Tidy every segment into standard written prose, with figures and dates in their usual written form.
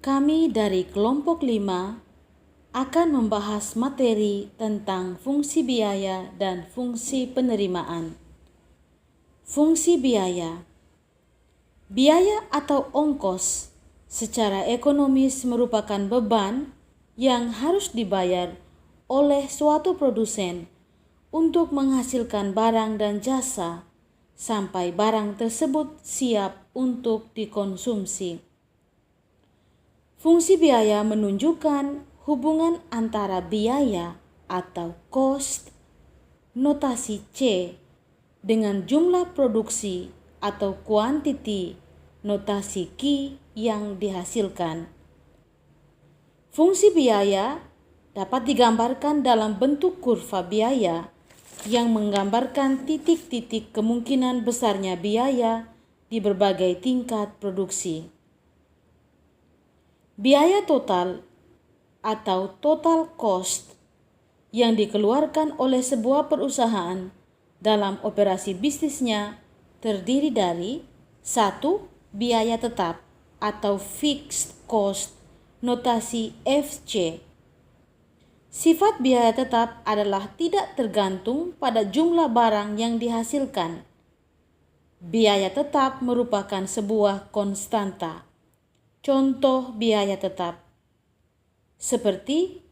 Kami dari kelompok 5 akan membahas materi tentang fungsi biaya dan fungsi penerimaan. Fungsi biaya. Biaya atau ongkos secara ekonomis merupakan beban yang harus dibayar oleh suatu produsen untuk menghasilkan barang dan jasa sampai barang tersebut siap untuk dikonsumsi. Fungsi biaya menunjukkan hubungan antara biaya atau cost, notasi C, dengan jumlah produksi atau quantity, notasi Q yang dihasilkan. Fungsi biaya dapat digambarkan dalam bentuk kurva biaya yang menggambarkan titik-titik kemungkinan besarnya biaya di berbagai tingkat produksi. Biaya total atau total cost yang dikeluarkan oleh sebuah perusahaan dalam operasi bisnisnya terdiri dari 1. Biaya tetap atau fixed cost, notasi FC. Sifat biaya tetap adalah tidak tergantung pada jumlah barang yang dihasilkan. Biaya tetap merupakan sebuah konstanta. Contoh biaya tetap seperti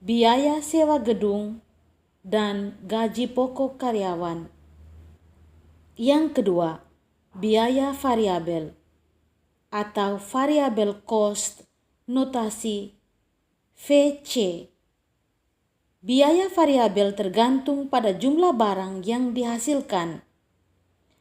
biaya sewa gedung dan gaji pokok karyawan. Yang kedua, biaya variabel atau variable cost, notasi VC. Biaya variabel tergantung pada jumlah barang yang dihasilkan.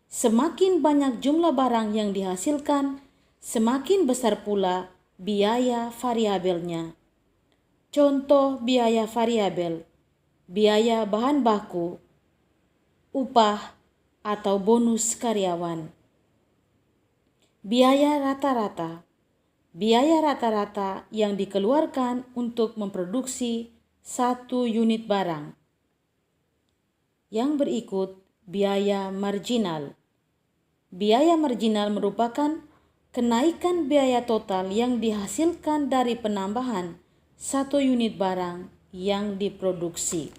Semakin banyak jumlah barang yang dihasilkan, semakin besar pula biaya variabelnya. Contoh biaya variabel, biaya bahan baku, upah atau bonus karyawan. Biaya rata-rata, biaya rata-rata yang dikeluarkan untuk memproduksi 1 unit barang. Yang berikut biaya marginal. Biaya marginal merupakan kenaikan biaya total yang dihasilkan dari penambahan 1 unit barang yang diproduksi.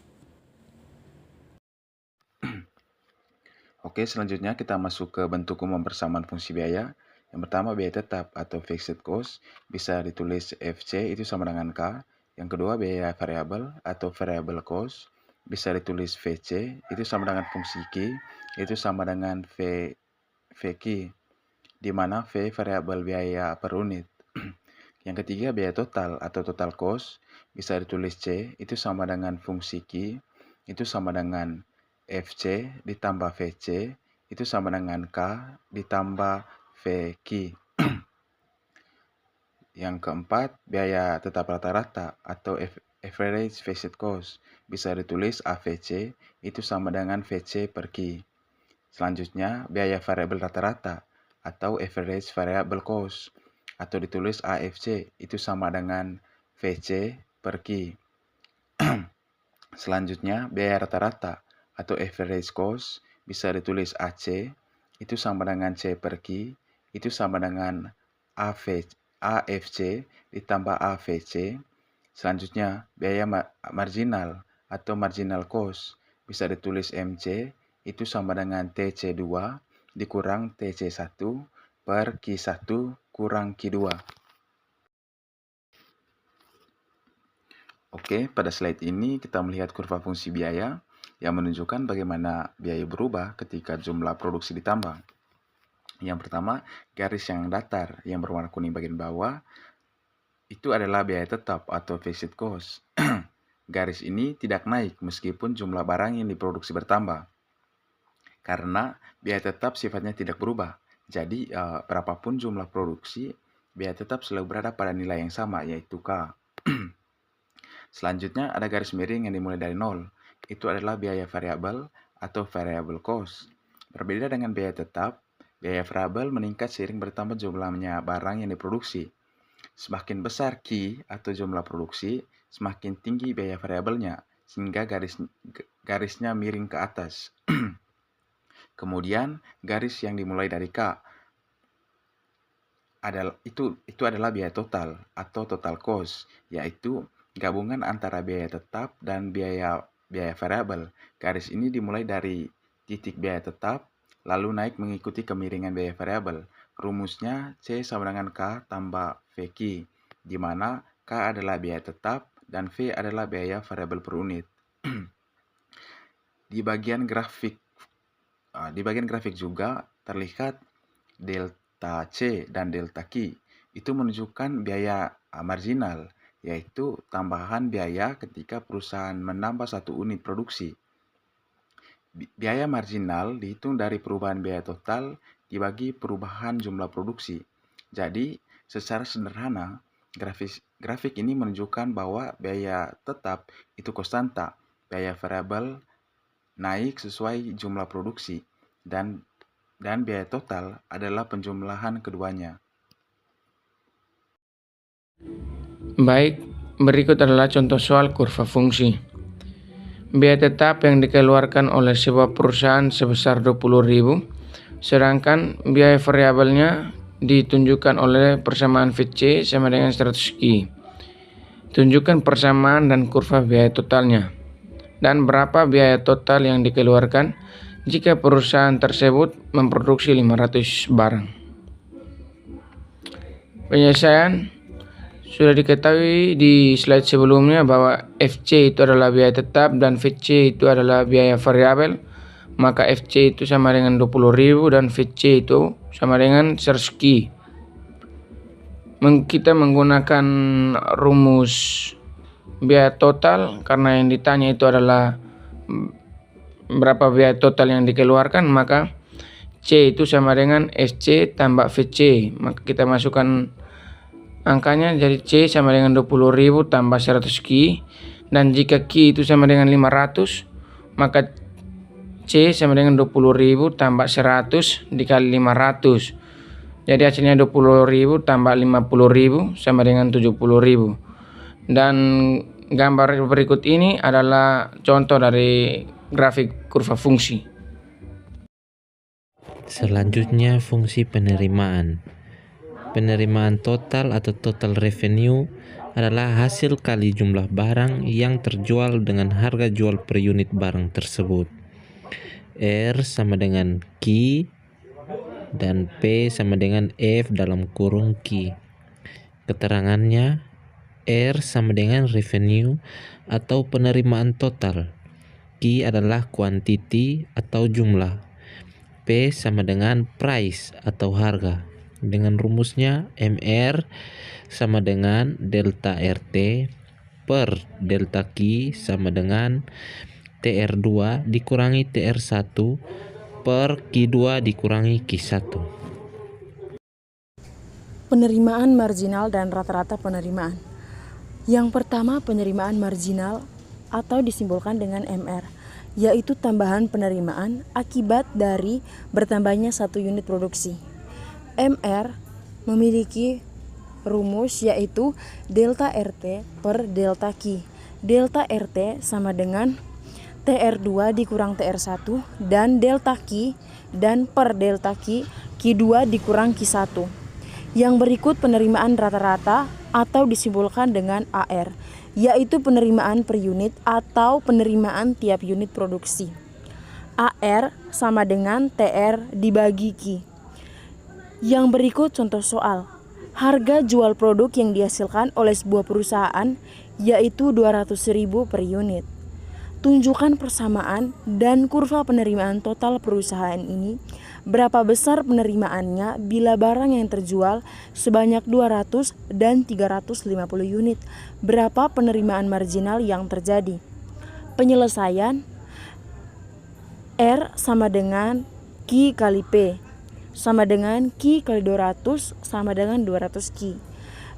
Oke, selanjutnya kita masuk ke bentuk umum persamaan fungsi biaya. Yang pertama, biaya tetap atau fixed cost bisa ditulis FC itu sama dengan K. Yang kedua, biaya variabel atau variable cost bisa ditulis VC itu sama dengan fungsi Q itu sama dengan VQ, di mana V variabel biaya per unit. Yang ketiga, biaya total atau total cost bisa ditulis C itu sama dengan fungsi Q itu sama dengan FC ditambah VC itu sama dengan K ditambah VQ. Yang keempat, biaya tetap rata-rata atau average fixed cost bisa ditulis AVC itu sama dengan VC per Q. Selanjutnya, biaya variabel rata-rata atau average variable cost atau ditulis AFC itu sama dengan VC per Q. Selanjutnya, biaya rata-rata atau average cost bisa ditulis AC itu sama dengan C per Q itu sama dengan AFC ditambah AVC. Selanjutnya, biaya marginal atau marginal cost bisa ditulis MC itu sama dengan TC2 dikurang TC1 per Q1 kurang Q2. Oke, pada slide ini kita melihat kurva fungsi biaya yang menunjukkan bagaimana biaya berubah ketika jumlah produksi ditambah. Yang pertama, garis yang datar yang berwarna kuning bagian bawah itu adalah biaya tetap atau fixed cost. Garis ini tidak naik meskipun jumlah barang yang diproduksi bertambah. Karena biaya tetap sifatnya tidak berubah. Jadi, berapapun jumlah produksi, biaya tetap selalu berada pada nilai yang sama, yaitu K. Selanjutnya ada garis miring yang dimulai dari 0. Itu adalah biaya variabel atau variable cost. Berbeda dengan biaya tetap, biaya variabel meningkat seiring bertambah jumlahnya barang yang diproduksi. Semakin besar Q atau jumlah produksi, semakin tinggi biaya variabelnya, sehingga garisnya miring ke atas. Kemudian garis yang dimulai dari K. itu adalah biaya total atau total cost, yaitu gabungan antara biaya tetap dan biaya variabel. Garis ini dimulai dari titik biaya tetap, lalu naik mengikuti kemiringan biaya variabel. Rumusnya C sama dengan K tambah VQ, di mana K adalah biaya tetap dan V adalah biaya variabel per unit. Di bagian grafik juga terlihat delta C dan delta Q. Itu menunjukkan biaya marginal, yaitu tambahan biaya ketika perusahaan menambah satu unit produksi. Biaya marginal dihitung dari perubahan biaya total dibagi perubahan jumlah produksi. Jadi, secara sederhana, grafik ini menunjukkan bahwa biaya tetap itu konstanta, biaya variabel naik sesuai jumlah produksi, dan biaya total adalah penjumlahan keduanya. Baik, berikut adalah contoh soal kurva fungsi. Biaya tetap yang dikeluarkan oleh sebuah perusahaan sebesar 20.000, sedangkan biaya variabelnya ditunjukkan oleh persamaan VC sama dengan 100Q. Tunjukkan persamaan dan kurva biaya totalnya. Dan berapa biaya total yang dikeluarkan jika perusahaan tersebut memproduksi 500 barang. Penyelesaian sudah diketahui di slide sebelumnya bahwa FC itu adalah biaya tetap dan VC itu adalah biaya variabel. Maka FC itu sama dengan 20.000 dan VC itu sama dengan 100Q. Kita menggunakan rumus biaya total karena yang ditanya itu adalah berapa biaya total yang dikeluarkan, maka C itu sama dengan SC tambah VC. Maka kita masukkan angkanya, jadi C sama dengan 20.000 tambah 100Q, dan jika Q itu sama dengan 500, maka C sama dengan 20.000 tambah 100 dikali 500. Jadi hasilnya 20.000 tambah 50.000 sama dengan 70.000. Dan gambar berikut ini adalah contoh dari grafik kurva fungsi. Selanjutnya fungsi penerimaan. Penerimaan total atau total revenue adalah hasil kali jumlah barang yang terjual dengan harga jual per unit barang tersebut. R sama dengan Q dan P sama dengan F dalam kurung Q. Keterangannya, R sama dengan revenue atau penerimaan total. Q adalah quantity atau jumlah. P sama dengan price atau harga. Dengan rumusnya MR sama dengan delta RT per delta Q sama dengan TR2 dikurangi TR1 per Q2 dikurangi Q1. Penerimaan marginal dan rata-rata penerimaan. Yang pertama, penerimaan marginal atau disimbolkan dengan MR, yaitu tambahan penerimaan akibat dari bertambahnya satu unit produksi. MR memiliki rumus yaitu delta RT per delta Q. Delta RT sama dengan TR2 dikurang TR1 dan delta Q dan per delta Q, Q2 dikurang Q1. Yang berikut penerimaan rata-rata atau disimbolkan dengan AR, yaitu penerimaan per unit atau penerimaan tiap unit produksi. AR sama dengan TR dibagi Q. Yang berikut contoh soal. Harga jual produk yang dihasilkan oleh sebuah perusahaan yaitu 200.000 per unit. Tunjukkan persamaan dan kurva penerimaan total perusahaan ini. Berapa besar penerimaannya bila barang yang terjual sebanyak 200 dan 350 unit? Berapa penerimaan marginal yang terjadi? Penyelesaian, R sama dengan Q kali P sama dengan Q kali 200 sama dengan 200 Q.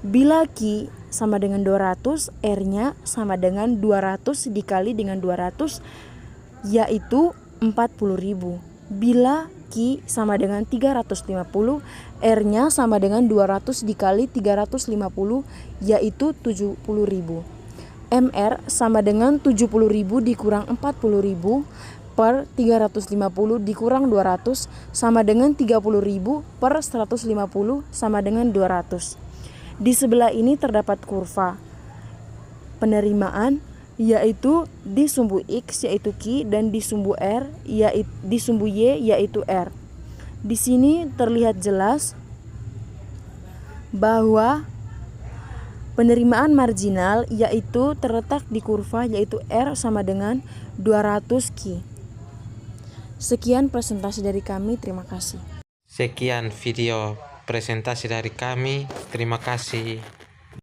Bila Q sama dengan 200, R-nya sama dengan 200 dikali dengan 200, yaitu 40.000. Bila Q sama dengan 350, R-nya sama dengan 200 dikali 350, yaitu 70.000. MR sama dengan 70.000 dikurang 40.000 per 350 dikurang 200 sama dengan 30.000 per 150 sama dengan 200. Di sebelah ini terdapat kurva penerimaan, yaitu di sumbu X yaitu Q dan di sumbu R di sumbu Y yaitu R. Di sini terlihat jelas bahwa penerimaan marginal yaitu terletak di kurva yaitu R sama dengan 200 Q. Sekian presentasi dari kami, terima kasih. Sekian video presentasi dari kami, terima kasih.